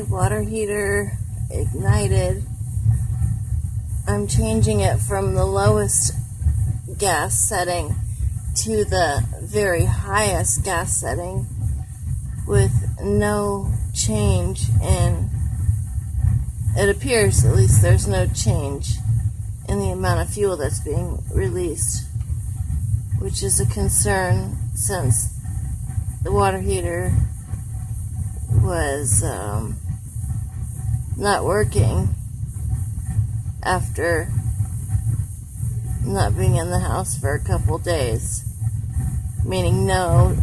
water heater ignited. I'm changing it from the lowest gas setting to the very highest gas setting with no change in, it appears at least there's no change in the amount of fuel that's being released, which is a concern since the water heater was not working after not being in the house for a couple days, meaning no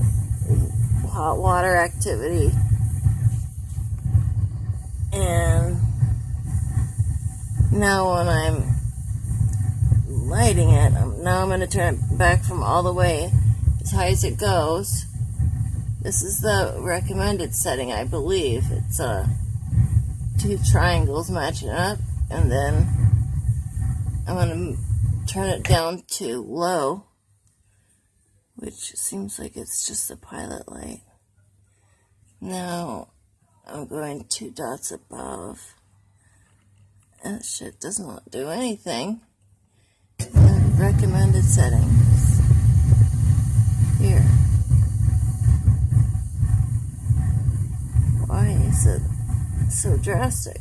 hot water activity. And now when I'm lighting it, now I'm going to turn it back from all the way as high as it goes. This is the recommended setting, I believe. It's two triangles matching up, and then I'm going to turn it down to low, which seems like it's just the pilot light. Now I'm going 2 dots above, and that shit does not do anything. The recommended settings here. Why is it so drastic?